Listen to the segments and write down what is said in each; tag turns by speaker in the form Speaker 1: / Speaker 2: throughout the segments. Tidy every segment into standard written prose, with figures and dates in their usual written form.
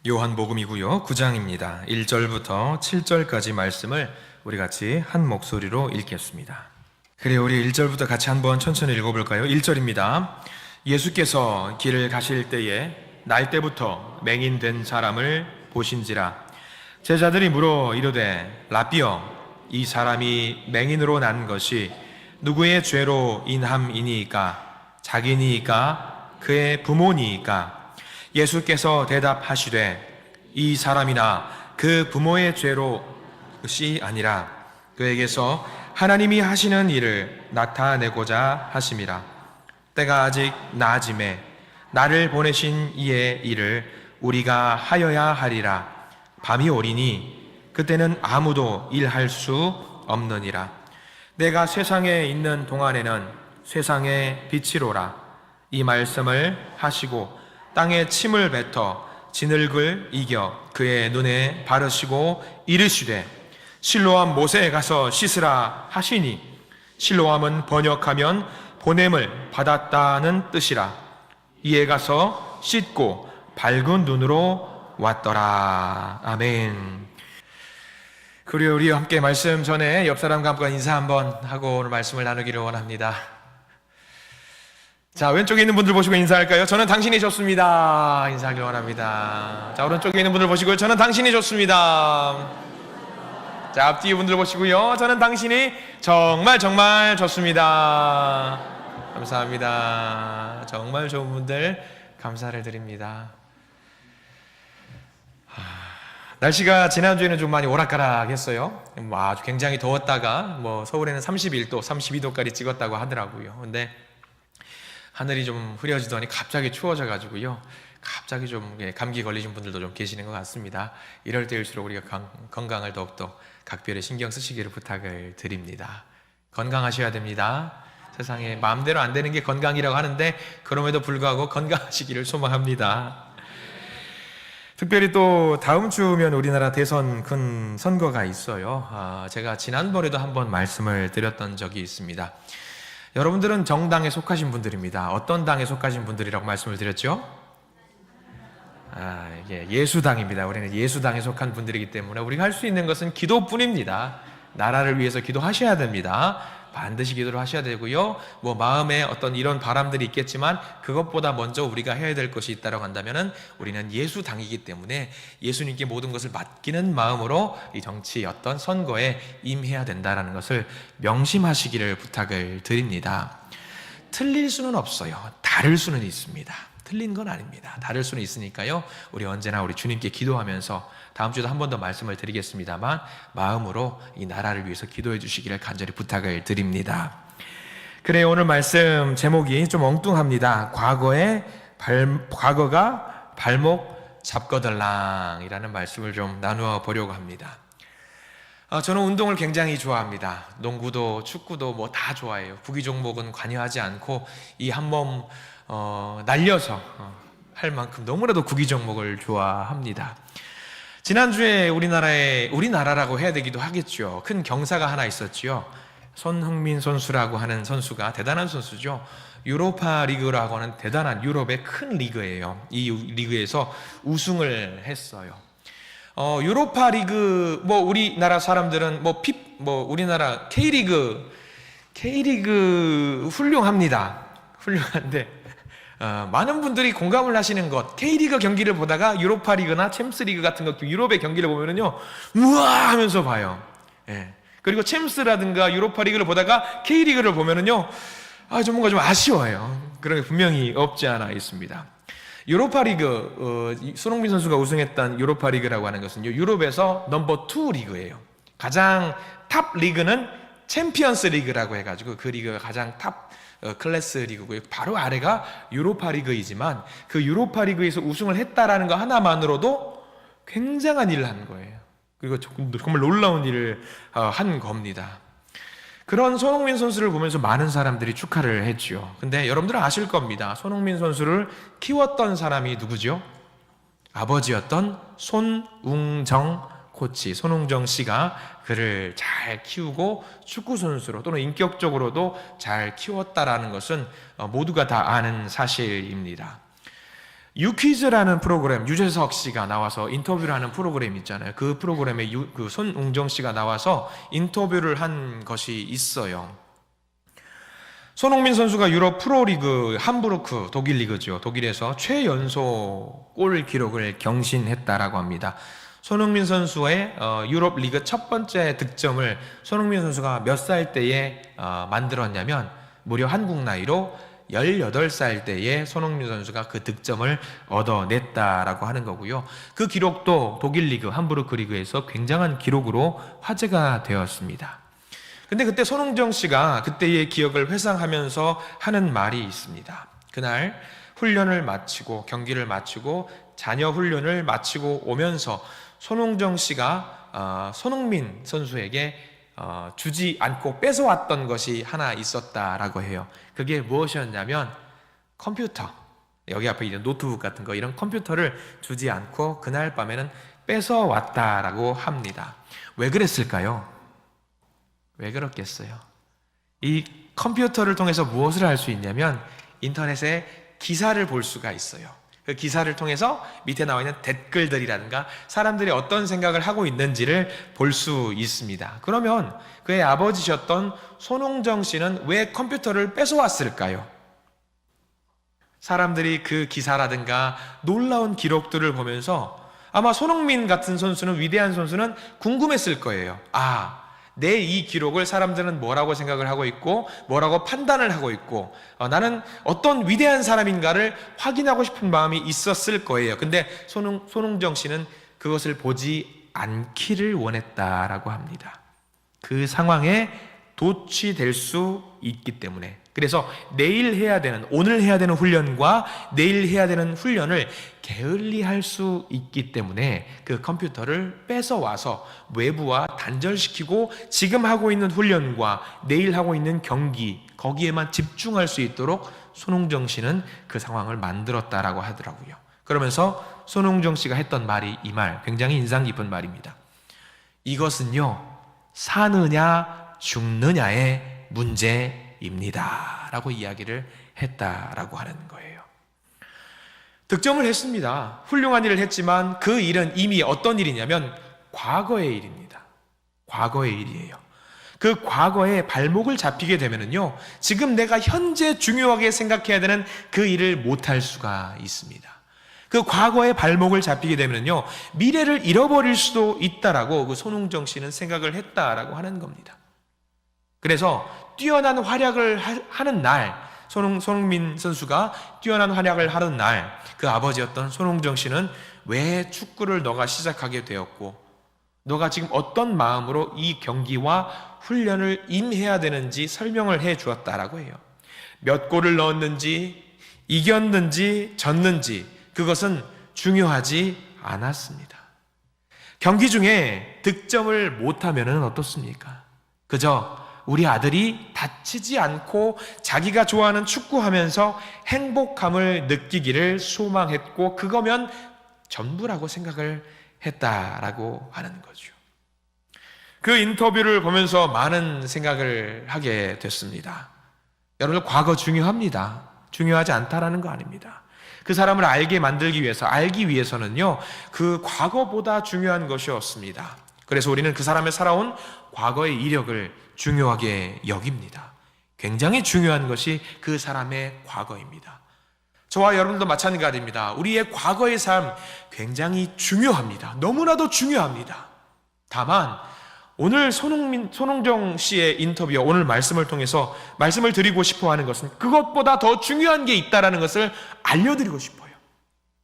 Speaker 1: 요한복음이고요. 9장입니다. 1절부터 7절까지 말씀을 우리 같이 한 목소리로 읽겠습니다. 그래요, 우리 1절부터 같이 한번 천천히 읽어볼까요? 1절입니다. 예수께서 길을 가실 때에 날 때부터 맹인된 사람을 보신지라. 제자들이 물어 이르되 라삐여, 이 사람이 맹인으로 난 것이 누구의 죄로 인함이니이까? 자기니이까? 그의 부모니이까? 예수께서 대답하시되 이 사람이나 그 부모의 죄로이 아니라 그에게서 하나님이 하시는 일을 나타내고자 하심이라. 때가 아직 나아짐에 나를 보내신 이의 일을 우리가 하여야 하리라. 밤이 오리니 그때는 아무도 일할 수 없느니라. 내가 세상에 있는 동안에는 세상의 빛이로라. 이 말씀을 하시고 땅에 침을 뱉어 진흙을 이겨 그의 눈에 바르시고 이르시되 실로암 못에 가서 씻으라 하시니, 실로암은 번역하면 보냄을 받았다는 뜻이라. 이에 가서 씻고 밝은 눈으로 왔더라. 아멘. 그리고 우리 함께 말씀 전에 옆 사람과 함께 인사 한번 하고 오늘 말씀을 나누기를 원합니다. 자, 왼쪽에 있는 분들 보시고 인사할까요? 저는 당신이 좋습니다. 인사하길 원합니다. 자, 오른쪽에 있는 분들 보시고요. 저는 당신이 좋습니다. 자, 앞뒤 분들 보시고요. 저는 당신이 정말 정말 좋습니다. 감사합니다. 정말 좋은 분들 감사를 드립니다. 날씨가 지난주에는 좀 많이 오락가락했어요. 아주 굉장히 더웠다가 서울에는 31도, 32도까지 찍었다고 하더라고요. 근데 하늘이 좀 흐려지더니 갑자기 추워져가지고요. 갑자기 좀 감기 걸리신 분들도 좀 계시는 것 같습니다. 이럴 때일수록 우리가 건강을 더욱더 각별히 신경 쓰시기를 부탁을 드립니다. 건강하셔야 됩니다. 세상에 마음대로 안 되는 게 건강이라고 하는데 그럼에도 불구하고 건강하시기를 소망합니다. 특별히 또 다음 주면 우리나라 대선 큰 선거가 있어요. 제가 지난번에도 한번 말씀을 드렸던 적이 있습니다. 여러분들은 정당에 속하신 분들입니다. 어떤 당에 속하신 분들이라고 말씀을 드렸죠? 예수당입니다. 우리는 예수당에 속한 분들이기 때문에 우리가 할 수 있는 것은 기도뿐입니다. 나라를 위해서 기도하셔야 됩니다. 반드시 기도를 하셔야 되고요. 마음에 어떤 이런 바람들이 있겠지만 그것보다 먼저 우리가 해야 될 것이 있다고 한다면은 우리는 예수당이기 때문에 예수님께 모든 것을 맡기는 마음으로 이 정치 어떤 선거에 임해야 된다는 것을 명심하시기를 부탁을 드립니다. 틀릴 수는 없어요. 다를 수는 있습니다. 틀린 건 아닙니다. 다를 수는 있으니까요. 우리 언제나 우리 주님께 기도하면서 다음 주에도 한 번 더 말씀을 드리겠습니다만 마음으로 이 나라를 위해서 기도해 주시기를 간절히 부탁을 드립니다. 그래요, 오늘 말씀 제목이 좀 엉뚱합니다. 과거가 발목 잡거들랑이라는 말씀을 좀 나누어 보려고 합니다. 저는 운동을 굉장히 좋아합니다. 농구도 축구도 다 좋아해요. 구기 종목은 관여하지 않고 이 한 몸 날려서 할 만큼 너무나도 구기 종목을 좋아합니다. 지난주에 우리나라라고 해야 되기도 하겠죠. 큰 경사가 하나 있었죠. 손흥민 선수라고 하는 선수가 대단한 선수죠. 유로파 리그라고 하는 대단한 유럽의 큰 리그예요. 이 리그에서 우승을 했어요. 유로파 리그 우리나라 사람들은 우리나라 K리그 훌륭합니다. 훌륭한데 많은 분들이 공감을 하시는 것, K리그 경기를 보다가 유로파 리그나 챔스 리그 같은 것, 유럽의 경기를 보면은요, 우와 하면서 봐요. 그리고 챔스라든가 유로파 리그를 보다가 K리그를 보면은요, 뭔가 좀 아쉬워요. 그런 게 분명히 없지 않아 있습니다. 유로파 리그, 손흥민 선수가 우승했던 유로파 리그라고 하는 것은요, 유럽에서 넘버 2 리그예요. 가장 탑 리그는 챔피언스 리그라고 해가지고 그 리그가 가장 탑 클래스 리그고요. 바로 아래가 유로파 리그이지만 그 유로파 리그에서 우승을 했다라는 거 하나만으로도 굉장한 일을 한 거예요. 그리고 정말 놀라운 일을 한 겁니다. 그런 손흥민 선수를 보면서 많은 사람들이 축하를 했죠. 근데 여러분들은 아실 겁니다. 손흥민 선수를 키웠던 사람이 누구죠? 아버지였던 손웅정 코치, 손웅정 씨가 그를 잘 키우고 축구선수로 또는 인격적으로도 잘 키웠다라는 것은 모두가 다 아는 사실입니다. 유퀴즈라는 프로그램, 유재석 씨가 나와서 인터뷰를 하는 프로그램 있잖아요. 그 프로그램에 손웅정 씨가 나와서 인터뷰를 한 것이 있어요. 손흥민 선수가 유럽 프로리그 함부르크, 독일 리그죠. 독일에서 최연소 골 기록을 경신했다라고 합니다. 손흥민 선수의 유럽 리그 첫 번째 득점을 손흥민 선수가 몇 살 때에 만들었냐면 무려 한국 나이로 18살 때에 손흥민 선수가 그 득점을 얻어냈다라고 하는 거고요. 그 기록도 독일 리그, 함부르크 리그에서 굉장한 기록으로 화제가 되었습니다. 근데 그때 손흥정 씨가 그때의 기억을 회상하면서 하는 말이 있습니다. 그날 훈련을 마치고 경기를 마치고 자녀 훈련을 마치고 오면서 손흥정 씨가 손흥민 선수에게 주지 않고 뺏어왔던 것이 하나 있었다라고 해요. 그게 무엇이었냐면 컴퓨터, 여기 앞에 있는 노트북 같은 거, 이런 컴퓨터를 주지 않고 그날 밤에는 뺏어왔다라고 합니다. 왜 그랬을까요? 왜 그렇겠어요? 이 컴퓨터를 통해서 무엇을 할 수 있냐면 인터넷에 기사를 볼 수가 있어요. 그 기사를 통해서 밑에 나와 있는 댓글들이라든가 사람들이 어떤 생각을 하고 있는지를 볼 수 있습니다. 그러면 그의 아버지셨던 손흥정 씨는 왜 컴퓨터를 뺏어왔을까요? 사람들이 그 기사라든가 놀라운 기록들을 보면서 아마 손흥민 같은 선수는, 위대한 선수는 궁금했을 거예요. 내 이 기록을 사람들은 뭐라고 생각을 하고 있고 뭐라고 판단을 하고 있고 나는 어떤 위대한 사람인가를 확인하고 싶은 마음이 있었을 거예요. 근데 손흥정 씨는 그것을 보지 않기를 원했다라고 합니다. 그 상황에 도취될 수 있기 때문에. 그래서 내일 해야 되는, 오늘 해야 되는 훈련과 내일 해야 되는 훈련을 게을리할 수 있기 때문에 그 컴퓨터를 뺏어와서 외부와 단절시키고 지금 하고 있는 훈련과 내일 하고 있는 경기, 거기에만 집중할 수 있도록 손흥정 씨는 그 상황을 만들었다라고 하더라고요. 그러면서 손흥정 씨가 했던 말이, 이 말 굉장히 인상 깊은 말입니다. 이것은요, 사느냐 죽느냐의 문제입니다 라고 이야기를 했다라고 하는 거예요. 득점을 했습니다. 훌륭한 일을 했지만 그 일은 이미 어떤 일이냐면 과거의 일입니다. 과거의 일이에요. 그 과거에 발목을 잡히게 되면은요, 지금 내가 현재 중요하게 생각해야 되는 그 일을 못할 수가 있습니다. 그 과거에 발목을 잡히게 되면요, 미래를 잃어버릴 수도 있다라고 그 손흥정 씨는 생각을 했다라고 하는 겁니다. 그래서 뛰어난 활약을 하는 날, 손흥민 선수가 뛰어난 활약을 하는 날, 그 아버지였던 손흥정 씨는 왜 축구를 너가 시작하게 되었고, 너가 지금 어떤 마음으로 이 경기와 훈련을 임해야 되는지 설명을 해 주었다라고 해요. 몇 골을 넣었는지, 이겼는지, 졌는지, 그것은 중요하지 않았습니다. 경기 중에 득점을 못하면 어떻습니까? 그저 우리 아들이 다치지 않고 자기가 좋아하는 축구하면서 행복함을 느끼기를 소망했고 그거면 전부라고 생각을 했다라고 하는 거죠. 그 인터뷰를 보면서 많은 생각을 하게 됐습니다. 여러분, 과거 중요합니다. 중요하지 않다라는 거 아닙니다. 그 사람을 알게 만들기 위해서, 알기 위해서는요, 그 과거보다 중요한 것이 없습니다. 그래서 우리는 그 사람의 살아온 과거의 이력을 중요하게 여깁니다. 굉장히 중요한 것이 그 사람의 과거입니다. 저와 여러분도 마찬가지입니다. 우리의 과거의 삶 굉장히 중요합니다. 너무나도 중요합니다. 다만 오늘 손흥정 씨의 인터뷰와 오늘 말씀을 통해서 말씀을 드리고 싶어 하는 것은 그것보다 더 중요한 게 있다는 것을 알려드리고 싶어요.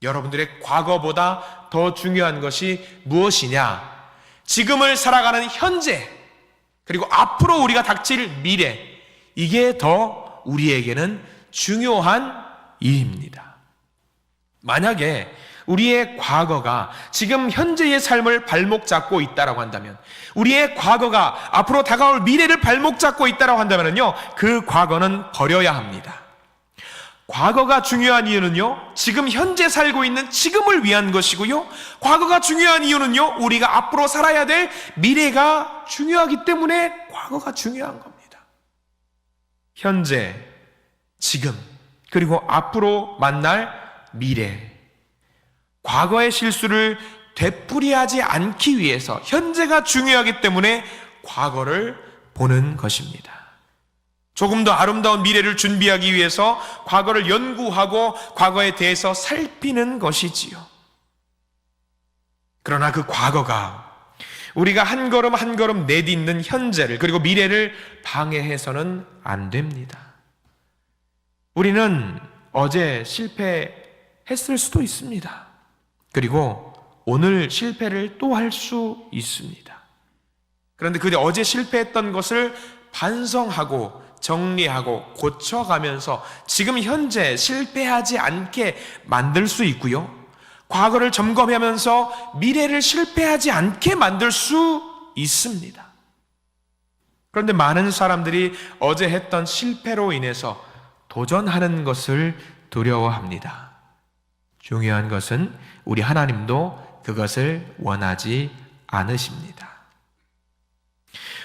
Speaker 1: 여러분들의 과거보다 더 중요한 것이 무엇이냐? 지금을 살아가는 현재, 그리고 앞으로 우리가 닥칠 미래, 이게 더 우리에게는 중요한 일입니다. 만약에 우리의 과거가 지금 현재의 삶을 발목 잡고 있다라고 한다면, 우리의 과거가 앞으로 다가올 미래를 발목 잡고 있다라고 한다면요, 그 과거는 버려야 합니다. 과거가 중요한 이유는요, 지금 현재 살고 있는 지금을 위한 것이고요, 과거가 중요한 이유는요, 우리가 앞으로 살아야 될 미래가 중요하기 때문에 과거가 중요한 겁니다. 현재, 지금, 그리고 앞으로 만날 미래, 과거의 실수를 되풀이하지 않기 위해서 현재가 중요하기 때문에 과거를 보는 것입니다. 조금 더 아름다운 미래를 준비하기 위해서 과거를 연구하고 과거에 대해서 살피는 것이지요. 그러나 그 과거가 우리가 한 걸음 한 걸음 내딛는 현재를 그리고 미래를 방해해서는 안 됩니다. 우리는 어제 실패했을 수도 있습니다. 그리고 오늘 실패를 또 할 수 있습니다. 그런데 그 어제 실패했던 것을 반성하고 정리하고 고쳐가면서 지금 현재 실패하지 않게 만들 수 있고요. 과거를 점검하면서 미래를 실패하지 않게 만들 수 있습니다. 그런데 많은 사람들이 어제 했던 실패로 인해서 도전하는 것을 두려워합니다. 중요한 것은 우리 하나님도 그것을 원하지 않으십니다.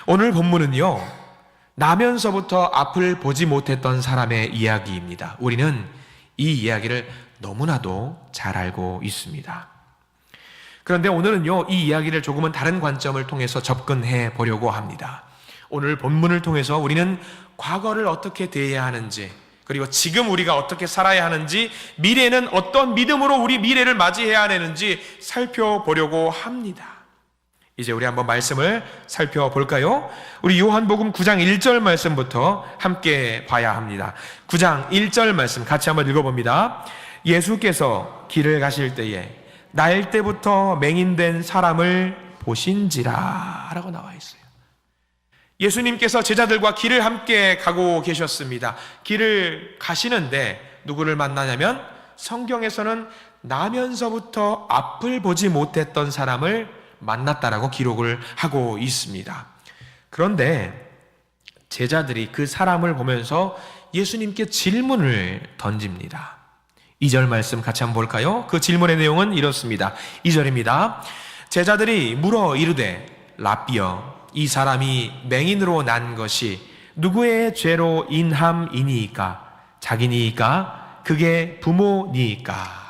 Speaker 1: 오늘 본문은요, 나면서부터 앞을 보지 못했던 사람의 이야기입니다. 우리는 이 이야기를 너무나도 잘 알고 있습니다. 그런데 오늘은요, 이 이야기를 조금은 다른 관점을 통해서 접근해 보려고 합니다. 오늘 본문을 통해서 우리는 과거를 어떻게 대해야 하는지, 그리고 지금 우리가 어떻게 살아야 하는지, 미래는 어떤 믿음으로 우리 미래를 맞이해야 하는지 살펴보려고 합니다. 이제 우리 한번 말씀을 살펴볼까요? 우리 요한복음 9장 1절 말씀부터 함께 봐야 합니다. 9장 1절 말씀 같이 한번 읽어봅니다. 예수께서 길을 가실 때에 날 때부터 맹인된 사람을 보신지라 라고 나와 있어요. 예수님께서 제자들과 길을 함께 가고 계셨습니다. 길을 가시는데 누구를 만나냐면 성경에서는 나면서부터 앞을 보지 못했던 사람을 만났다라고 기록을 하고 있습니다. 그런데 제자들이 그 사람을 보면서 예수님께 질문을 던집니다. 2절 말씀 같이 한번 볼까요? 그 질문의 내용은 이렇습니다. 2절입니다. 제자들이 물어 이르되 라삐여, 이 사람이 맹인으로 난 것이 누구의 죄로 인함이니이까? 자기니이까? 그게 부모니이까?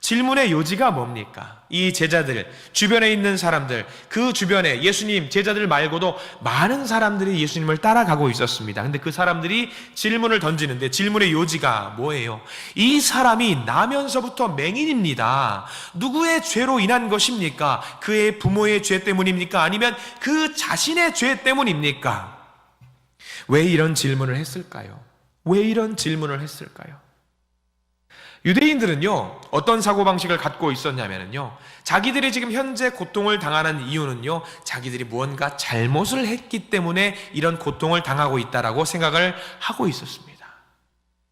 Speaker 1: 질문의 요지가 뭡니까? 이 제자들, 주변에 있는 사람들, 그 주변에 예수님, 제자들 말고도 많은 사람들이 예수님을 따라가고 있었습니다. 근데 그 사람들이 질문을 던지는데 질문의 요지가 뭐예요? 이 사람이 나면서부터 맹인입니다. 누구의 죄로 인한 것입니까? 그의 부모의 죄 때문입니까? 아니면 그 자신의 죄 때문입니까? 왜 이런 질문을 했을까요? 왜 이런 질문을 했을까요? 유대인들은요, 어떤 사고방식을 갖고 있었냐면요, 자기들이 지금 현재 고통을 당하는 이유는요, 자기들이 무언가 잘못을 했기 때문에 이런 고통을 당하고 있다라고 생각을 하고 있었습니다.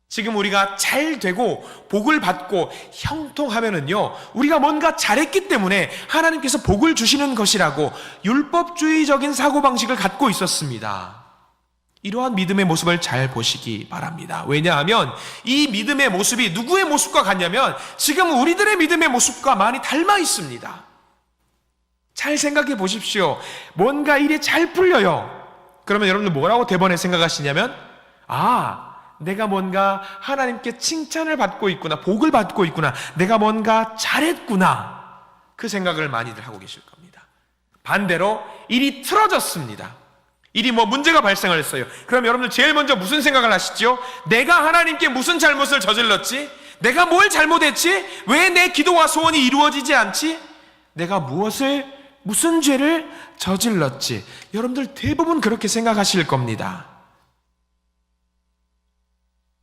Speaker 1: 지금 우리가 잘 되고 복을 받고 형통하면은요, 우리가 뭔가 잘했기 때문에 하나님께서 복을 주시는 것이라고 율법주의적인 사고방식을 갖고 있었습니다. 이러한 믿음의 모습을 잘 보시기 바랍니다. 왜냐하면 이 믿음의 모습이 누구의 모습과 같냐면 지금 우리들의 믿음의 모습과 많이 닮아 있습니다. 잘 생각해 보십시오. 뭔가 일이 잘 풀려요. 그러면 여러분들 뭐라고 대번에 생각하시냐면, 내가 뭔가 하나님께 칭찬을 받고 있구나, 복을 받고 있구나, 내가 뭔가 잘했구나, 그 생각을 많이들 하고 계실 겁니다. 반대로 일이 틀어졌습니다. 일이 문제가 발생을 했어요. 그럼 여러분들 제일 먼저 무슨 생각을 하시죠? 내가 하나님께 무슨 잘못을 저질렀지? 내가 뭘 잘못했지? 왜 내 기도와 소원이 이루어지지 않지? 내가 무슨 죄를 저질렀지? 여러분들 대부분 그렇게 생각하실 겁니다.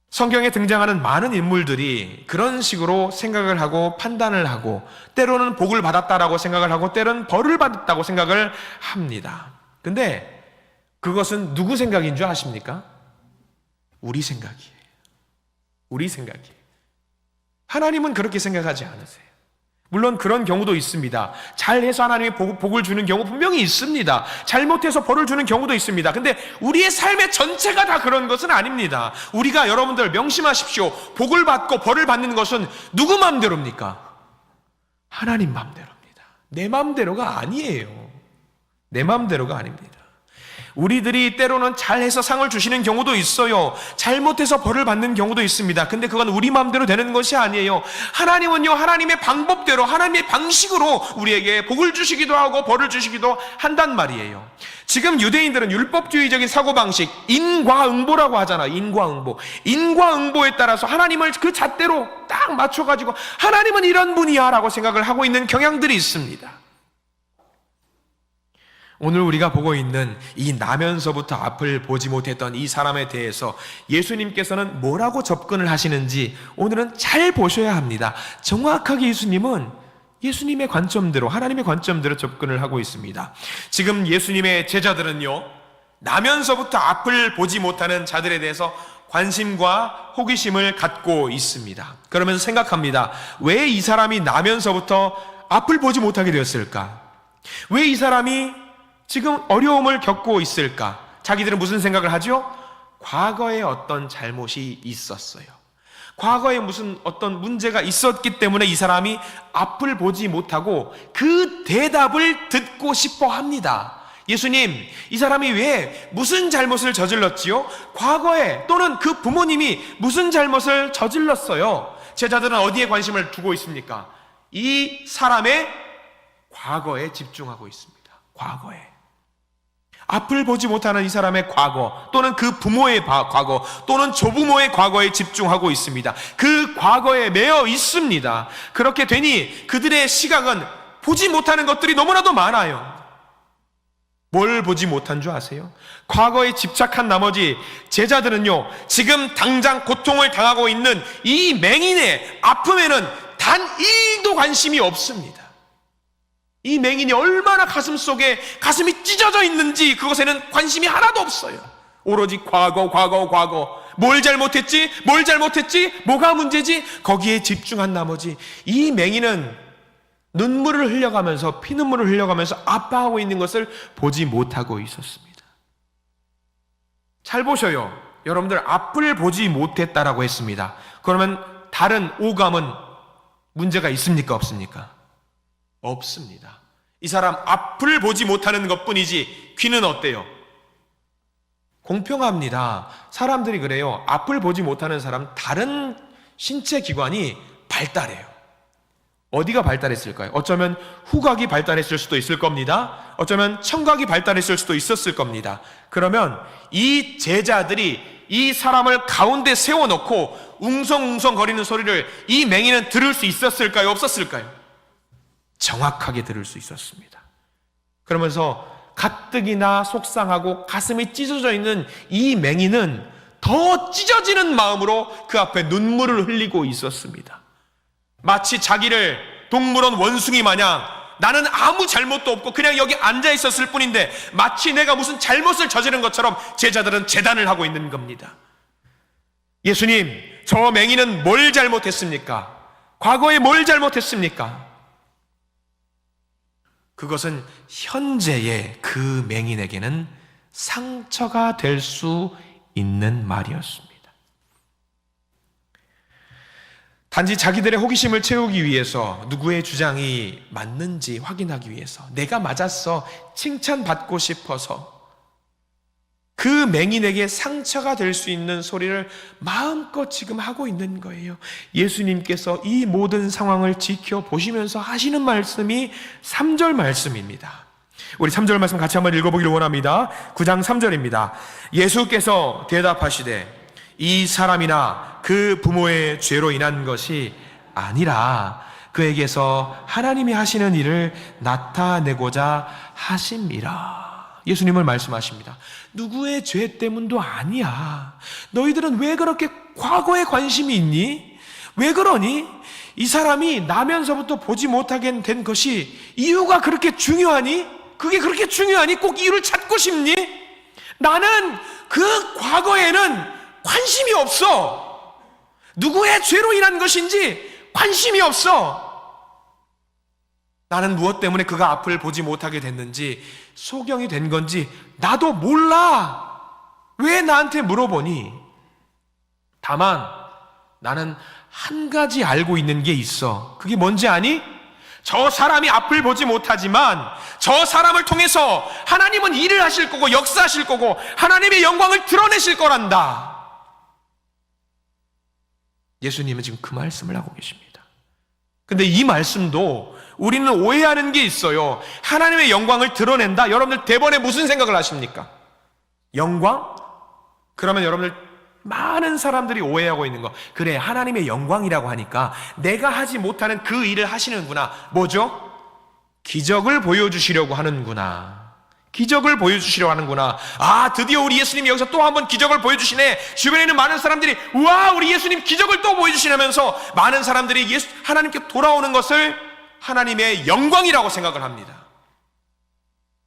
Speaker 1: 성경에 등장하는 많은 인물들이 그런 식으로 생각을 하고 판단을 하고 때로는 복을 받았다라고 생각을 하고 때로는 벌을 받았다고 생각을 합니다. 근데 그것은 누구 생각인 줄 아십니까? 우리 생각이에요. 우리 생각이에요. 하나님은 그렇게 생각하지 않으세요. 물론 그런 경우도 있습니다. 잘해서 하나님이 복을 주는 경우 분명히 있습니다. 잘못해서 벌을 주는 경우도 있습니다. 근데 우리의 삶의 전체가 다 그런 것은 아닙니다. 우리가 여러분들 명심하십시오. 복을 받고 벌을 받는 것은 누구 마음대로입니까? 하나님 마음대로입니다. 내 마음대로가 아니에요. 내 마음대로가 아닙니다. 우리들이 때로는 잘해서 상을 주시는 경우도 있어요. 잘못해서 벌을 받는 경우도 있습니다. 근데 그건 우리 마음대로 되는 것이 아니에요. 하나님은요, 하나님의 방법대로, 하나님의 방식으로 우리에게 복을 주시기도 하고 벌을 주시기도 한단 말이에요. 지금 유대인들은 율법주의적인 사고방식, 인과응보라고 하잖아요. 인과응보에 따라서 하나님을 그 잣대로 딱 맞춰가지고 하나님은 이런 분이야 라고 생각을 하고 있는 경향들이 있습니다. 오늘 우리가 보고 있는 이 나면서부터 앞을 보지 못했던 이 사람에 대해서 예수님께서는 뭐라고 접근을 하시는지 오늘은 잘 보셔야 합니다. 정확하게 예수님의 관점대로, 하나님의 관점대로 접근을 하고 있습니다. 지금 예수님의 제자들은요, 나면서부터 앞을 보지 못하는 자들에 대해서 관심과 호기심을 갖고 있습니다. 그러면서 생각합니다. 왜 이 사람이 나면서부터 앞을 보지 못하게 되었을까? 왜 이 사람이 지금 어려움을 겪고 있을까? 자기들은 무슨 생각을 하죠? 과거에 어떤 잘못이 있었어요. 과거에 무슨 어떤 문제가 있었기 때문에 이 사람이 앞을 보지 못하고 그 대답을 듣고 싶어 합니다. 예수님, 이 사람이 왜 무슨 잘못을 저질렀지요? 과거에 또는 그 부모님이 무슨 잘못을 저질렀어요? 제자들은 어디에 관심을 두고 있습니까? 이 사람의 과거에 집중하고 있습니다. 과거에. 앞을 보지 못하는 이 사람의 과거 또는 그 부모의 과거 또는 조부모의 과거에 집중하고 있습니다. 그 과거에 매여 있습니다. 그렇게 되니 그들의 시각은 보지 못하는 것들이 너무나도 많아요. 뭘 보지 못한 줄 아세요? 과거에 집착한 나머지 제자들은요, 지금 당장 고통을 당하고 있는 이 맹인의 아픔에는 단 1도 관심이 없습니다. 이 맹인이 얼마나 가슴이 찢어져 있는지 그것에는 관심이 하나도 없어요. 오로지 과거. 뭘 잘못했지? 뭐가 문제지? 거기에 집중한 나머지 이 맹인은 눈물을 흘려가면서, 피눈물을 흘려가면서 아파하고 있는 것을 보지 못하고 있었습니다. 잘 보셔요. 여러분들, 앞을 보지 못했다라고 했습니다. 그러면 다른 오감은 문제가 있습니까? 없습니까? 없습니다. 이 사람 앞을 보지 못하는 것뿐이지 귀는 어때요? 공평합니다. 사람들이 그래요. 앞을 보지 못하는 사람, 다른 신체 기관이 발달해요. 어디가 발달했을까요? 어쩌면 후각이 발달했을 수도 있을 겁니다. 어쩌면 청각이 발달했을 수도 있었을 겁니다. 그러면 이 제자들이 이 사람을 가운데 세워놓고 웅성웅성 거리는 소리를 이 맹인은 들을 수 있었을까요? 없었을까요? 정확하게 들을 수 있었습니다. 그러면서 가뜩이나 속상하고 가슴이 찢어져 있는 이 맹인은 더 찢어지는 마음으로 그 앞에 눈물을 흘리고 있었습니다. 마치 자기를 동물원 원숭이 마냥 나는 아무 잘못도 없고 그냥 여기 앉아 있었을 뿐인데 마치 내가 무슨 잘못을 저지른 것처럼 제자들은 재단을 하고 있는 겁니다. 예수님, 저 맹인은 뭘 잘못했습니까? 과거에 뭘 잘못했습니까? 그것은 현재의 그 맹인에게는 상처가 될 수 있는 말이었습니다. 단지 자기들의 호기심을 채우기 위해서, 누구의 주장이 맞는지 확인하기 위해서, 내가 맞았어, 칭찬받고 싶어서 그 맹인에게 상처가 될 수 있는 소리를 마음껏 지금 하고 있는 거예요. 예수님께서 이 모든 상황을 지켜보시면서 하시는 말씀이 3절 말씀입니다. 우리 3절 말씀 같이 한번 읽어보기를 원합니다. 9장 3절입니다. 예수께서 대답하시되 이 사람이나 그 부모의 죄로 인한 것이 아니라 그에게서 하나님이 하시는 일을 나타내고자 하심이라. 예수님은 말씀하십니다. 누구의 죄 때문도 아니야. 너희들은 왜 그렇게 과거에 관심이 있니? 왜 그러니? 이 사람이 나면서부터 보지 못하게 된 것이 이유가 그렇게 중요하니? 그게 그렇게 중요하니? 꼭 이유를 찾고 싶니? 나는 그 과거에는 관심이 없어. 누구의 죄로 인한 것인지 관심이 없어. 나는 무엇 때문에 그가 앞을 보지 못하게 됐는지, 소경이 된 건지 나도 몰라. 왜 나한테 물어보니? 다만 나는 한 가지 알고 있는 게 있어. 그게 뭔지 아니? 저 사람이 앞을 보지 못하지만 저 사람을 통해서 하나님은 일을 하실 거고 역사하실 거고 하나님의 영광을 드러내실 거란다. 예수님은 지금 그 말씀을 하고 계십니다. 근데 이 말씀도 우리는 오해하는 게 있어요. 하나님의 영광을 드러낸다? 여러분들 대번에 무슨 생각을 하십니까? 영광? 그러면 여러분들 많은 사람들이 오해하고 있는 거, 그래 하나님의 영광이라고 하니까 내가 하지 못하는 그 일을 하시는구나. 뭐죠? 기적을 보여주시려고 하는구나. 기적을 보여주시려고 하는구나. 아, 드디어 우리 예수님이 여기서 또 한 번 기적을 보여주시네. 주변에 있는 많은 사람들이 우와, 우리 예수님 기적을 또 보여주시면서 많은 사람들이 하나님께 돌아오는 것을 하나님의 영광이라고 생각을 합니다.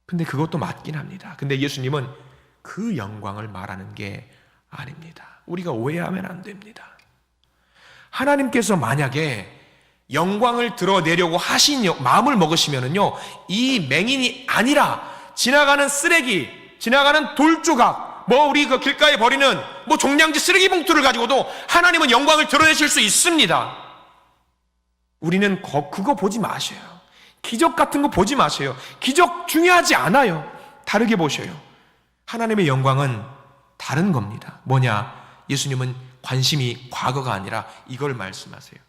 Speaker 1: 근데 그것도 맞긴 합니다. 근데 예수님은 그 영광을 말하는 게 아닙니다. 우리가 오해하면 안 됩니다. 하나님께서 만약에 영광을 드러내려고 하신 마음을 먹으시면은요, 이 맹인이 아니라 지나가는 쓰레기, 지나가는 돌조각, 우리 그 길가에 버리는 종량제 쓰레기 봉투를 가지고도 하나님은 영광을 드러내실 수 있습니다. 우리는 그거 보지 마세요. 기적 같은 거 보지 마세요. 기적 중요하지 않아요. 다르게 보셔요. 하나님의 영광은 다른 겁니다. 뭐냐? 예수님은 관심이 과거가 아니라 이걸 말씀하세요.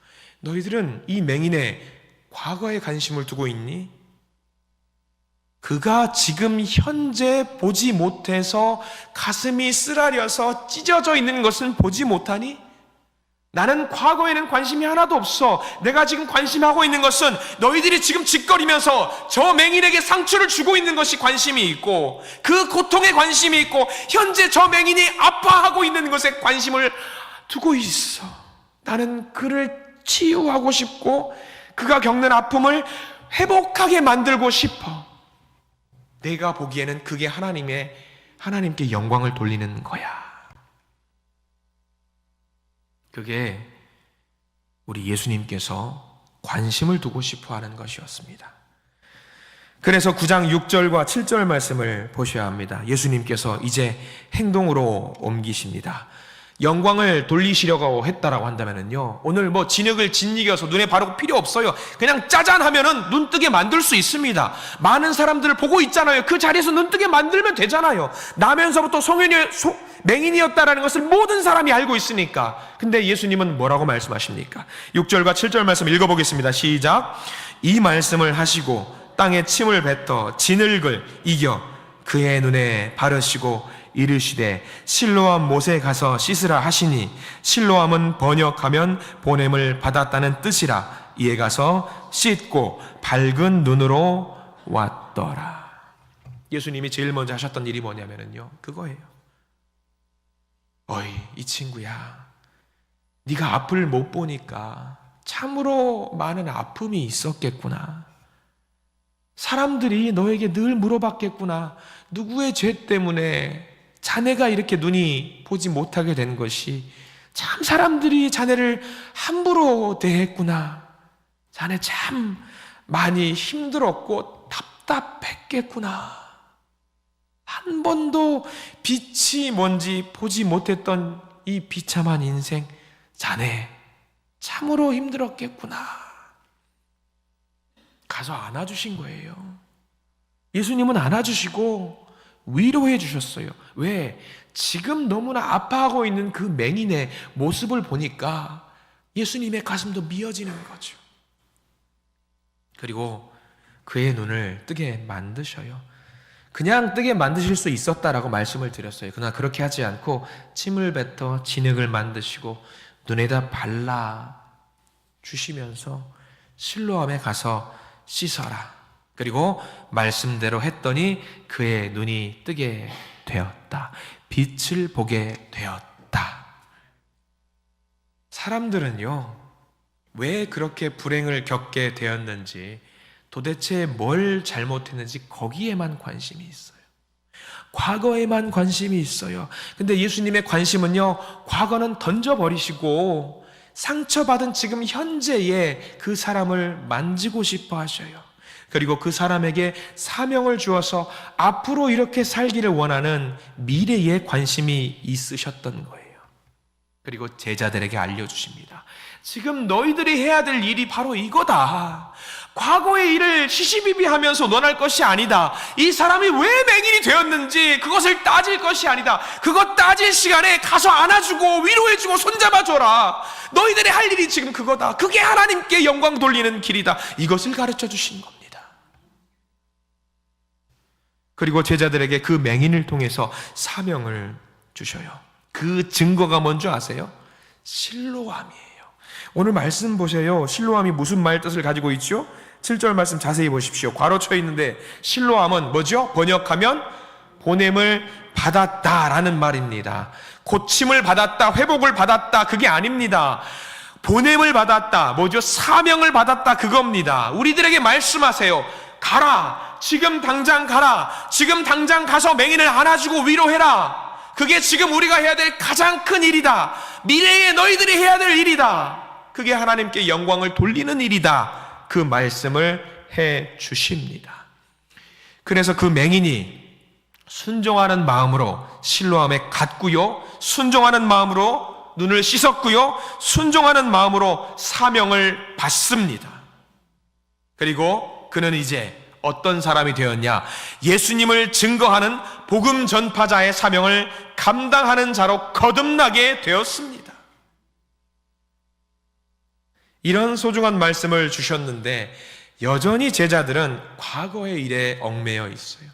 Speaker 1: 너희들은 이 맹인의 과거에 관심을 두고 있니? 그가 지금 현재 보지 못해서 가슴이 쓰라려서 찢어져 있는 것은 보지 못하니? 나는 과거에는 관심이 하나도 없어. 내가 지금 관심하고 있는 것은 너희들이 지금 짓거리면서 저 맹인에게 상처를 주고 있는 것이 관심이 있고, 그 고통에 관심이 있고, 현재 저 맹인이 아파하고 있는 것에 관심을 두고 있어. 나는 그를 치유하고 싶고 그가 겪는 아픔을 회복하게 만들고 싶어. 내가 보기에는 그게 하나님께 영광을 돌리는 거야. 그게 우리 예수님께서 관심을 두고 싶어 하는 것이었습니다. 그래서 9장 6절과 7절 말씀을 보셔야 합니다. 예수님께서 이제 행동으로 옮기십니다. 영광을 돌리시려고 했다라고 한다면요, 오늘 진흙을 짓이겨서 눈에 바르고 필요 없어요. 그냥 짜잔 하면은 눈뜨게 만들 수 있습니다. 많은 사람들을 보고 있잖아요. 그 자리에서 눈뜨게 만들면 되잖아요. 나면서부터 맹인이었다라는 것을 모든 사람이 알고 있으니까. 근데 예수님은 뭐라고 말씀하십니까? 6절과 7절 말씀 읽어보겠습니다. 시작. 이 말씀을 하시고 땅에 침을 뱉어 진흙을 이겨 그의 눈에 바르시고 이르시되 실로암 못에 가서 씻으라 하시니, 실로암은 번역하면 보냄을 받았다는 뜻이라. 이에 가서 씻고 밝은 눈으로 왔더라. 예수님이 제일 먼저 하셨던 일이 뭐냐면요, 그거예요. 어이, 이 친구야, 네가 앞을 못 보니까 참으로 많은 아픔이 있었겠구나. 사람들이 너에게 늘 물어봤겠구나. 누구의 죄 때문에 자네가 이렇게 눈이 보지 못하게 된 것이, 참 사람들이 자네를 함부로 대했구나. 자네 참 많이 힘들었고 답답했겠구나. 한 번도 빛이 뭔지 보지 못했던 이 비참한 인생, 자네 참으로 힘들었겠구나. 가서 안아주신 거예요. 예수님은 안아주시고 위로해 주셨어요. 왜? 지금 너무나 아파하고 있는 그 맹인의 모습을 보니까 예수님의 가슴도 미어지는 거죠. 그리고 그의 눈을 뜨게 만드셔요. 그냥 뜨게 만드실 수 있었다라고 말씀을 드렸어요. 그러나 그렇게 하지 않고 침을 뱉어 진흙을 만드시고 눈에다 발라 주시면서 실로암에 가서 씻어라. 그리고 말씀대로 했더니 그의 눈이 뜨게 되었다. 빛을 보게 되었다. 사람들은요, 왜 그렇게 불행을 겪게 되었는지, 도대체 뭘 잘못했는지 거기에만 관심이 있어요. 과거에만 관심이 있어요. 근데 예수님의 관심은요, 과거는 던져버리시고 상처받은 지금 현재의 그 사람을 만지고 싶어 하셔요. 그리고 그 사람에게 사명을 주어서 앞으로 이렇게 살기를 원하는 미래에 관심이 있으셨던 거예요. 그리고 제자들에게 알려주십니다. 지금 너희들이 해야 될 일이 바로 이거다. 과거의 일을 시시비비하면서 논할 것이 아니다. 이 사람이 왜 맹인이 되었는지 그것을 따질 것이 아니다. 그것 따질 시간에 가서 안아주고 위로해주고 손잡아줘라. 너희들의 할 일이 지금 그거다. 그게 하나님께 영광 돌리는 길이다. 이것을 가르쳐 주신 겁니다. 그리고 제자들에게 그 맹인을 통해서 사명을 주셔요. 그 증거가 뭔지 아세요? 실로암이에요. 오늘 말씀 보세요. 실로암이 무슨 말 뜻을 가지고 있죠? 7절 말씀 자세히 보십시오. 괄호 쳐 있는데 실로암은 뭐죠? 번역하면 보냄을 받았다라는 말입니다. 고침을 받았다, 회복을 받았다, 그게 아닙니다. 보냄을 받았다, 뭐죠? 사명을 받았다, 그겁니다. 우리들에게 말씀하세요. 가라, 지금 당장 가라, 지금 당장 가서 맹인을 안아주고 위로해라. 그게 지금 우리가 해야 될 가장 큰 일이다. 미래에 너희들이 해야 될 일이다. 그게 하나님께 영광을 돌리는 일이다. 그 말씀을 해 주십니다. 그래서 그 맹인이 순종하는 마음으로 실로암에 갔고요, 순종하는 마음으로 눈을 씻었고요, 순종하는 마음으로 사명을 받습니다. 그리고 그는 이제 어떤 사람이 되었냐? 예수님을 증거하는 복음 전파자의 사명을 감당하는 자로 거듭나게 되었습니다. 이런 소중한 말씀을 주셨는데 여전히 제자들은 과거의 일에 얽매여 있어요.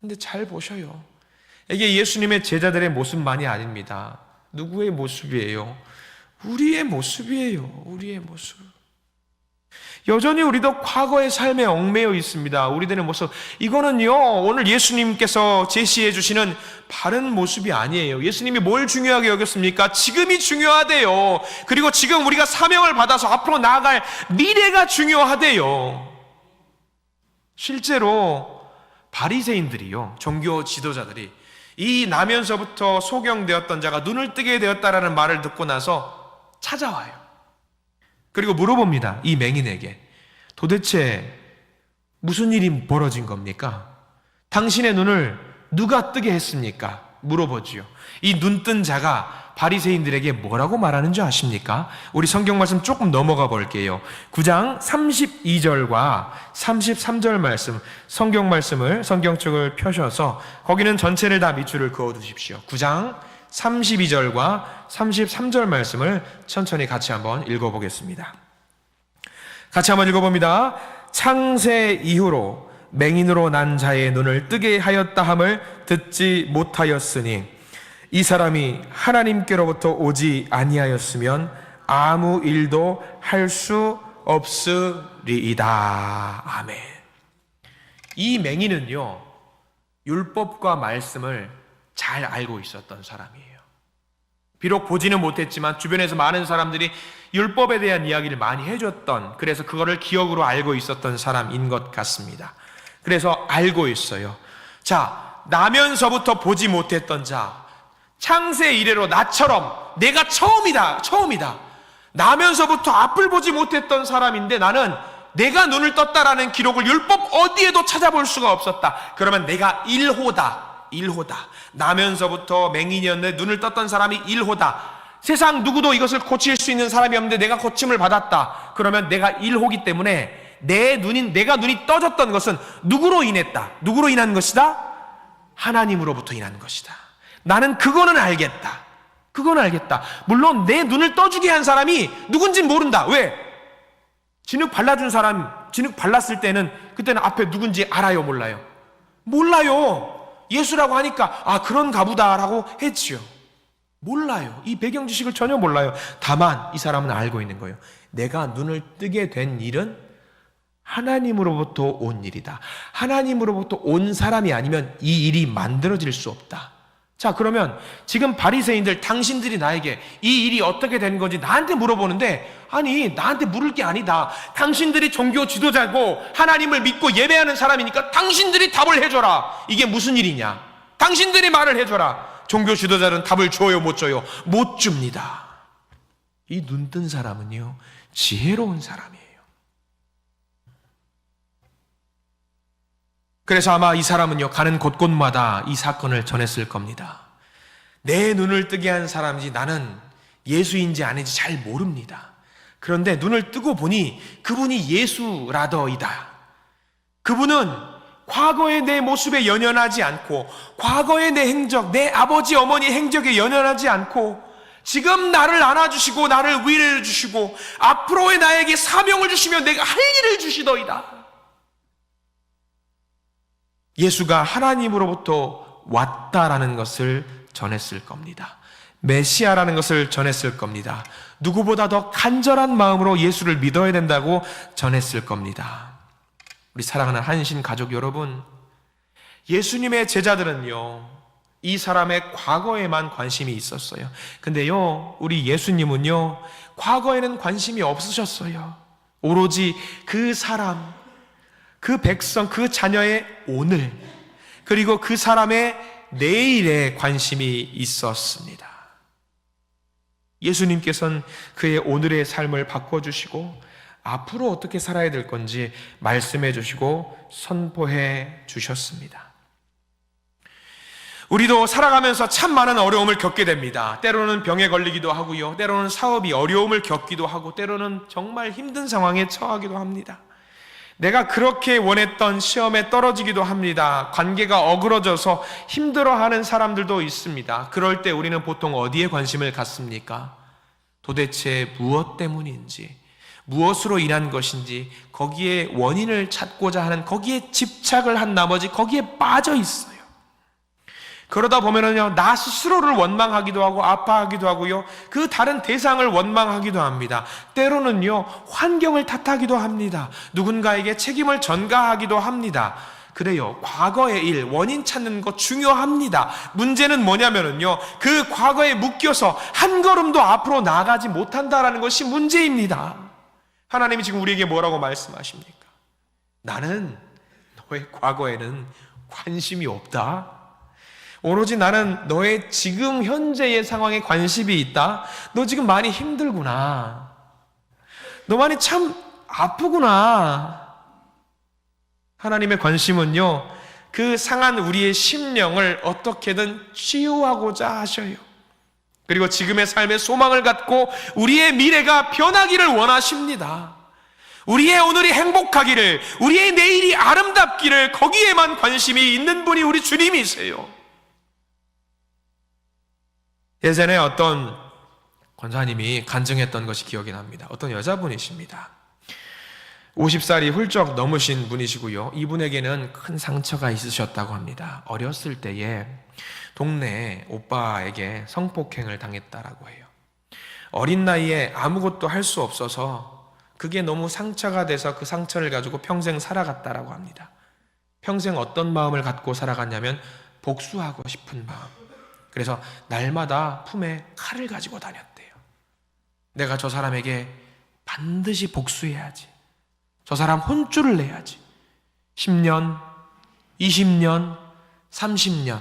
Speaker 1: 근데 잘 보셔요. 이게 예수님의 제자들의 모습만이 아닙니다. 누구의 모습이에요? 우리의 모습이에요. 우리의 모습. 여전히 우리도 과거의 삶에 얽매여 있습니다. 우리들의 모습. 이거는요, 오늘 예수님께서 제시해 주시는 바른 모습이 아니에요. 예수님이 뭘 중요하게 여겼습니까? 지금이 중요하대요. 그리고 지금 우리가 사명을 받아서 앞으로 나아갈 미래가 중요하대요. 실제로 바리새인들이요, 종교 지도자들이 이 나면서부터 소경되었던 자가 눈을 뜨게 되었다라는 말을 듣고 나서 찾아와요. 그리고 물어봅니다. 이 맹인에게 도대체 무슨 일이 벌어진 겁니까? 당신의 눈을 누가 뜨게 했습니까? 물어보지요. 이 눈뜬 자가 바리새인들에게 뭐라고 말하는 줄 아십니까? 우리 성경 말씀 조금 넘어가 볼게요. 9장 32절과 33절 말씀, 성경 말씀을 성경책을 펴셔서 거기는 전체를 다 밑줄을 그어 두십시오. 9장 32절과 33절 말씀을 천천히 같이 한번 읽어보겠습니다. 같이 한번 읽어봅니다. 창세 이후로 맹인으로 난 자의 눈을 뜨게 하였다 함을 듣지 못하였으니 이 사람이 하나님께로부터 오지 아니하였으면 아무 일도 할 수 없으리이다. 아멘. 이 맹인은요, 율법과 말씀을 잘 알고 있었던 사람이에요. 비록 보지는 못했지만 주변에서 많은 사람들이 율법에 대한 이야기를 많이 해줬던, 그래서 그거를 기억으로 알고 있었던 사람인 것 같습니다. 그래서 알고 있어요. 자, 나면서부터 보지 못했던 자, 창세 이래로 나처럼 내가 처음이다. 나면서부터 앞을 보지 못했던 사람인데 나는 내가 눈을 떴다라는 기록을 율법 어디에도 찾아볼 수가 없었다. 그러면 내가 일호다. 나면서부터 맹인이었는데 눈을 떴던 사람이 일호다. 세상 누구도 이것을 고칠 수 있는 사람이 없는데 내가 고침을 받았다. 그러면 내가 일호기 때문에 내가 눈이 떠졌던 것은 누구로 인했다? 누구로 인한 것이다? 하나님으로부터 인한 것이다. 나는 그거는 알겠다. 물론 내 눈을 떠주게 한 사람이 누군진 모른다. 왜? 진흙 발라준 사람, 진흙 발랐을 때는 그때는 앞에 누군지 알아요, 몰라요? 몰라요. 예수라고 하니까 아, 그런가 보다라고 했지요. 몰라요. 이 배경 지식을 전혀 몰라요. 다만 이 사람은 알고 있는 거예요. 내가 눈을 뜨게 된 일은 하나님으로부터 온 일이다. 하나님으로부터 온 사람이 아니면 이 일이 만들어질 수 없다. 자, 그러면 지금 바리새인들, 당신들이 나에게 이 일이 어떻게 된 건지 나한테 물어보는데, 아니, 나한테 물을 게 아니다. 당신들이 종교 지도자고 하나님을 믿고 예배하는 사람이니까 당신들이 답을 해줘라. 이게 무슨 일이냐? 당신들이 말을 해줘라. 종교 지도자는 답을 줘요, 못 줘요? 못 줍니다. 이 눈뜬 사람은요, 지혜로운 사람이에요. 그래서 아마 이 사람은요, 가는 곳곳마다 이 사건을 전했을 겁니다. 내 눈을 뜨게 한 사람이지 나는 예수인지 아닌지 잘 모릅니다. 그런데 눈을 뜨고 보니 그분이 예수라더이다. 그분은 과거의 내 모습에 연연하지 않고, 과거의 내 행적, 내 아버지 어머니 행적에 연연하지 않고, 지금 나를 안아주시고 나를 위로해 주시고 앞으로의 나에게 사명을 주시며 내가 할 일을 주시더이다. 예수가 하나님으로부터 왔다라는 것을 전했을 겁니다. 메시아라는 것을 전했을 겁니다. 누구보다 더 간절한 마음으로 예수를 믿어야 된다고 전했을 겁니다. 우리 사랑하는 한신 가족 여러분, 예수님의 제자들은요, 이 사람의 과거에만 관심이 있었어요. 근데요, 우리 예수님은요, 과거에는 관심이 없으셨어요. 오로지 그 사람, 그 백성, 그 자녀의 오늘, 그리고 그 사람의 내일에 관심이 있었습니다. 예수님께서는 그의 오늘의 삶을 바꿔주시고 앞으로 어떻게 살아야 될 건지 말씀해 주시고 선포해 주셨습니다. 우리도 살아가면서 참 많은 어려움을 겪게 됩니다. 때로는 병에 걸리기도 하고요, 때로는 사업이 어려움을 겪기도 하고, 때로는 정말 힘든 상황에 처하기도 합니다. 내가 그렇게 원했던 시험에 떨어지기도 합니다. 관계가 어그러져서 힘들어하는 사람들도 있습니다. 그럴 때 우리는 보통 어디에 관심을 갖습니까? 도대체 무엇 때문인지, 무엇으로 인한 것인지 거기에 원인을 찾고자 하는, 거기에 집착을 한 나머지 거기에 빠져 있어요. 그러다 보면은요, 나 스스로를 원망하기도 하고 아파하기도 하고요, 그 다른 대상을 원망하기도 합니다. 때로는요, 환경을 탓하기도 합니다. 누군가에게 책임을 전가하기도 합니다. 그래요, 과거의 일, 원인 찾는 거 중요합니다. 문제는 뭐냐면은요, 그 과거에 묶여서 한 걸음도 앞으로 나아가지 못한다라는 것이 문제입니다. 하나님이 지금 우리에게 뭐라고 말씀하십니까? 나는 너의 과거에는 관심이 없다. 오로지 나는 너의 지금 현재의 상황에 관심이 있다. 너 지금 많이 힘들구나. 너 많이 참 아프구나. 하나님의 관심은요, 그 상한 우리의 심령을 어떻게든 치유하고자 하셔요. 그리고 지금의 삶에 소망을 갖고 우리의 미래가 변하기를 원하십니다. 우리의 오늘이 행복하기를, 우리의 내일이 아름답기를, 거기에만 관심이 있는 분이 우리 주님이세요. 예전에 어떤 권사님이 간증했던 것이 기억이 납니다. 어떤 여자분이십니다. 50살이 훌쩍 넘으신 분이시고요, 이분에게는 큰 상처가 있으셨다고 합니다. 어렸을 때에 동네 오빠에게 성폭행을 당했다라고 해요. 어린 나이에 아무것도 할 수 없어서 그게 너무 상처가 돼서 그 상처를 가지고 평생 살아갔다라고 합니다. 평생 어떤 마음을 갖고 살아갔냐면 복수하고 싶은 마음. 그래서 날마다 품에 칼을 가지고 다녔대요. 내가 저 사람에게 반드시 복수해야지. 저 사람 혼쭐을 내야지. 10년, 20년, 30년,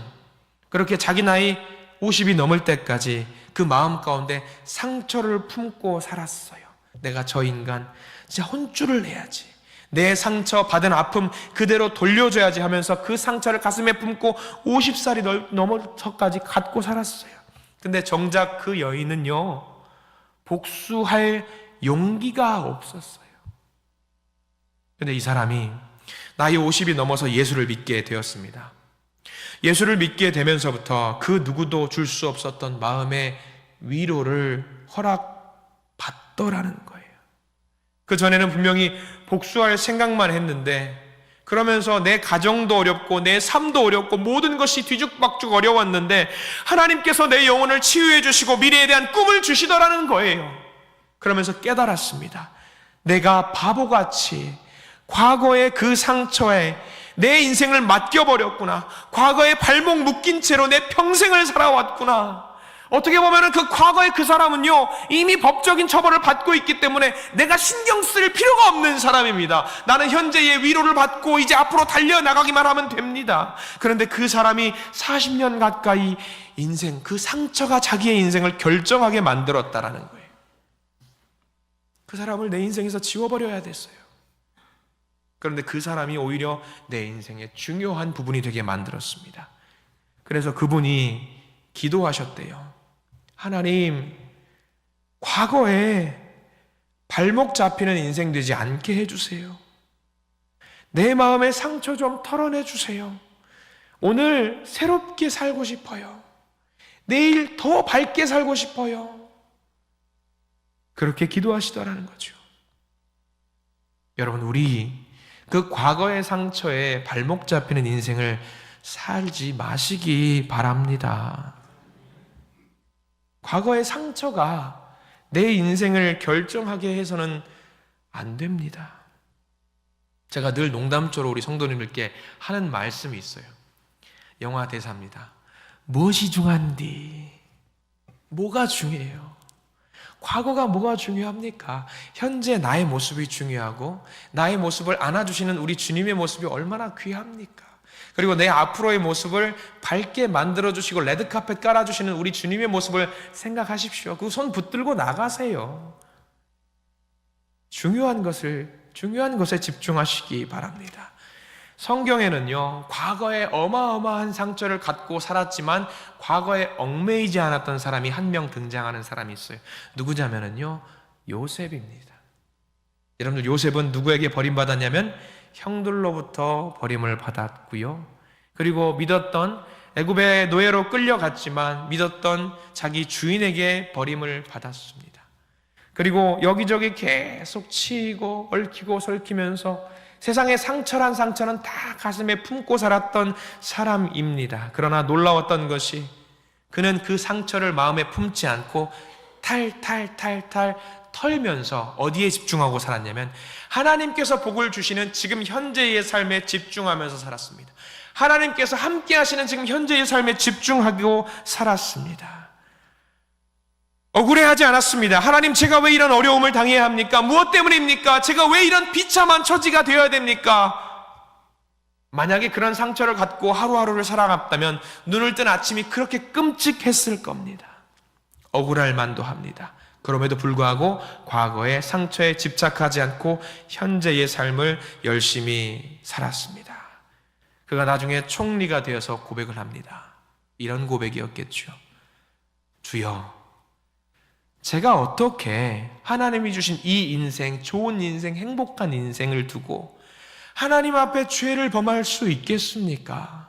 Speaker 1: 그렇게 자기 나이 50이 넘을 때까지 그 마음 가운데 상처를 품고 살았어요. 내가 저 인간 진짜 혼쭐을 내야지. 내 상처 받은 아픔 그대로 돌려줘야지 하면서 그 상처를 가슴에 품고 50살이 넘어서까지 갖고 살았어요. 근데 정작 그 여인은요, 복수할 용기가 없었어요. 근데 이 사람이 나이 50이 넘어서 예수를 믿게 되었습니다. 예수를 믿게 되면서부터 그 누구도 줄 수 없었던 마음의 위로를 허락받더라는 거예요. 그 전에는 분명히 복수할 생각만 했는데, 그러면서 내 가정도 어렵고 내 삶도 어렵고 모든 것이 뒤죽박죽 어려웠는데 하나님께서 내 영혼을 치유해 주시고 미래에 대한 꿈을 주시더라는 거예요. 그러면서 깨달았습니다. 내가 바보같이 과거의 그 상처에 내 인생을 맡겨버렸구나. 과거에 발목 묶인 채로 내 평생을 살아왔구나. 어떻게 보면 그 과거의 그 사람은요, 이미 법적인 처벌을 받고 있기 때문에 내가 신경 쓸 필요가 없는 사람입니다. 나는 현재의 위로를 받고 이제 앞으로 달려나가기만 하면 됩니다. 그런데 그 사람이 40년 가까이 인생, 그 상처가 자기의 인생을 결정하게 만들었다라는 거예요. 그 사람을 내 인생에서 지워버려야 됐어요. 그런데 그 사람이 오히려 내 인생의 중요한 부분이 되게 만들었습니다. 그래서 그분이 기도하셨대요. 하나님, 과거에 발목 잡히는 인생 되지 않게 해주세요. 내 마음의 상처 좀 털어내 주세요. 오늘 새롭게 살고 싶어요. 내일 더 밝게 살고 싶어요. 그렇게 기도하시더라는 거죠. 여러분, 우리 그 과거의 상처에 발목 잡히는 인생을 살지 마시기 바랍니다. 과거의 상처가 내 인생을 결정하게 해서는 안 됩니다. 제가 늘 농담조로 우리 성도님들께 하는 말씀이 있어요. 영화 대사입니다. 무엇이 중요한디? 뭐가 중요해요? 과거가 뭐가 중요합니까? 현재 나의 모습이 중요하고 나의 모습을 안아주시는 우리 주님의 모습이 얼마나 귀합니까? 그리고 내 앞으로의 모습을 밝게 만들어주시고 레드카펫 깔아주시는 우리 주님의 모습을 생각하십시오. 그 손 붙들고 나가세요. 중요한 것에 집중하시기 바랍니다. 성경에는요, 과거에 어마어마한 상처를 갖고 살았지만 과거에 얽매이지 않았던 사람이 한 명 등장하는 사람이 있어요. 누구냐면요, 요셉입니다. 여러분들, 요셉은 누구에게 버림받았냐면 형들로부터 버림을 받았고요. 그리고 믿었던, 애굽의 노예로 끌려갔지만 믿었던 자기 주인에게 버림을 받았습니다. 그리고 여기저기 계속 치이고 얽히고 설키면서 세상의 상처란 상처는 다 가슴에 품고 살았던 사람입니다. 그러나 놀라웠던 것이 그는 그 상처를 마음에 품지 않고 탈탈탈탈 털면서 어디에 집중하고 살았냐면 하나님께서 복을 주시는 지금 현재의 삶에 집중하면서 살았습니다. 하나님께서 함께 하시는 지금 현재의 삶에 집중하고 살았습니다. 억울해하지 않았습니다. 하나님, 제가 왜 이런 어려움을 당해야 합니까? 무엇 때문입니까? 제가 왜 이런 비참한 처지가 되어야 됩니까? 만약에 그런 상처를 갖고 하루하루를 살아갔다면 눈을 뜬 아침이 그렇게 끔찍했을 겁니다. 억울할 만도 합니다. 그럼에도 불구하고 과거의 상처에 집착하지 않고 현재의 삶을 열심히 살았습니다. 그가 나중에 총리가 되어서 고백을 합니다. 이런 고백이었겠죠. 주여, 제가 어떻게 하나님이 주신 이 인생, 좋은 인생, 행복한 인생을 두고 하나님 앞에 죄를 범할 수 있겠습니까?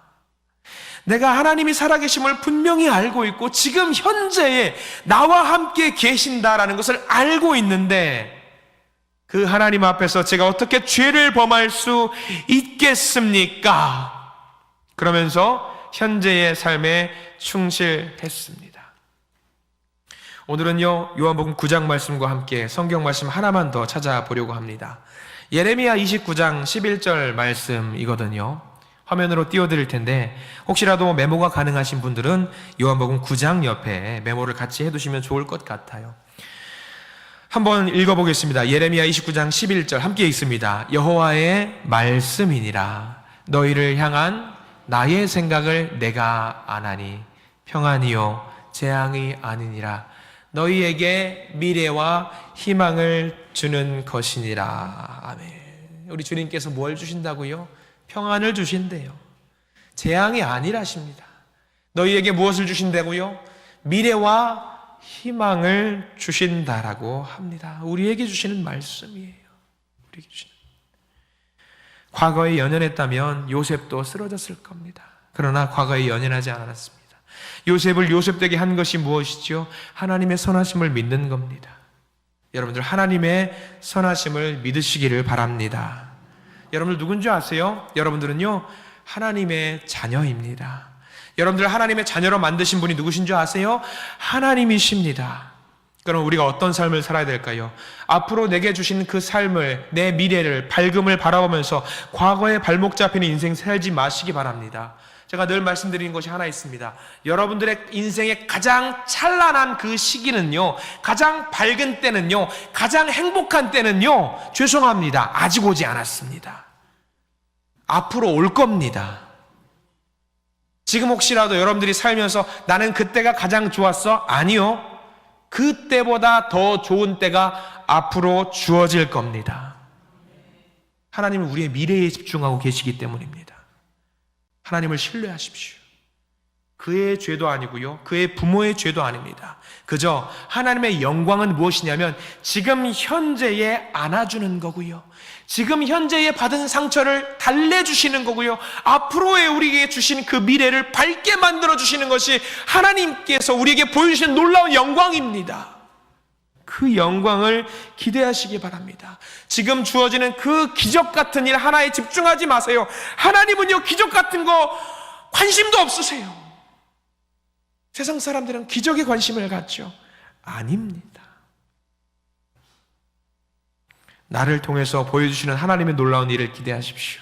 Speaker 1: 내가 하나님이 살아계심을 분명히 알고 있고 지금 현재에 나와 함께 계신다라는 것을 알고 있는데 그 하나님 앞에서 제가 어떻게 죄를 범할 수 있겠습니까? 그러면서 현재의 삶에 충실했습니다. 오늘은요, 요한복음 9장 말씀과 함께 성경 말씀 하나만 더 찾아보려고 합니다. 예레미야 29장 11절 말씀이거든요. 화면으로 띄워드릴 텐데 혹시라도 메모가 가능하신 분들은 요한복음 9장 옆에 메모를 같이 해두시면 좋을 것 같아요. 한번 읽어보겠습니다. 예레미야 29장 11절 함께 읽습니다. 여호와의 말씀이니라. 너희를 향한 나의 생각을 내가 아나니 평안이요 재앙이 아니니라. 너희에게 미래와 희망을 주는 것이니라. 아멘. 우리 주님께서 뭘 주신다고요? 평안을 주신대요. 재앙이 아니라십니다. 너희에게 무엇을 주신다고요? 미래와 희망을 주신다라고 합니다. 우리에게 주시는 말씀이에요. 우리에게 주시는. 과거에 연연했다면 요셉도 쓰러졌을 겁니다. 그러나 과거에 연연하지 않았습니다. 요셉을 요셉되게 한 것이 무엇이죠? 하나님의 선하심을 믿는 겁니다. 여러분들, 하나님의 선하심을 믿으시기를 바랍니다. 여러분들 누군지 아세요? 여러분들은요, 하나님의 자녀입니다. 여러분들 하나님의 자녀로 만드신 분이 누구신 줄 아세요? 하나님이십니다. 그럼 우리가 어떤 삶을 살아야 될까요? 앞으로 내게 주신 그 삶을, 내 미래를, 밝음을 바라보면서 과거에 발목 잡히는 인생 살지 마시기 바랍니다. 제가 늘 말씀드리는 것이 하나 있습니다. 여러분들의 인생의 가장 찬란한 그 시기는요, 가장 밝은 때는요, 가장 행복한 때는요, 죄송합니다, 아직 오지 않았습니다. 앞으로 올 겁니다. 지금 혹시라도 여러분들이 살면서 나는 그때가 가장 좋았어? 아니요. 그때보다 더 좋은 때가 앞으로 주어질 겁니다. 하나님은 우리의 미래에 집중하고 계시기 때문입니다. 하나님을 신뢰하십시오. 그의 죄도 아니고요, 그의 부모의 죄도 아닙니다. 그저 하나님의 영광은 무엇이냐면 지금 현재에 안아주는 거고요, 지금 현재에 받은 상처를 달래주시는 거고요, 앞으로의 우리에게 주신 그 미래를 밝게 만들어주시는 것이 하나님께서 우리에게 보여주시는 놀라운 영광입니다. 그 영광을 기대하시기 바랍니다. 지금 주어지는 그 기적 같은 일 하나에 집중하지 마세요. 하나님은요, 기적 같은 거 관심도 없으세요. 세상 사람들은 기적에 관심을 갖죠. 아닙니다. 나를 통해서 보여주시는 하나님의 놀라운 일을 기대하십시오.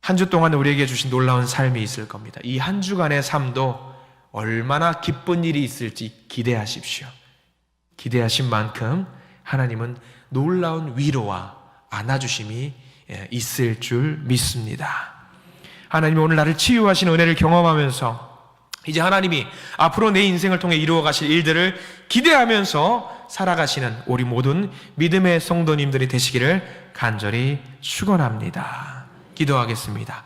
Speaker 1: 한 주 동안 우리에게 주신 놀라운 삶이 있을 겁니다. 이 한 주간의 삶도 얼마나 기쁜 일이 있을지 기대하십시오. 기대하신 만큼 하나님은 놀라운 위로와 안아주심이 있을 줄 믿습니다. 하나님이 오늘 나를 치유하신 은혜를 경험하면서 이제 하나님이 앞으로 내 인생을 통해 이루어 가실 일들을 기대하면서 살아가시는 우리 모든 믿음의 성도님들이 되시기를 간절히 축원합니다. 기도하겠습니다.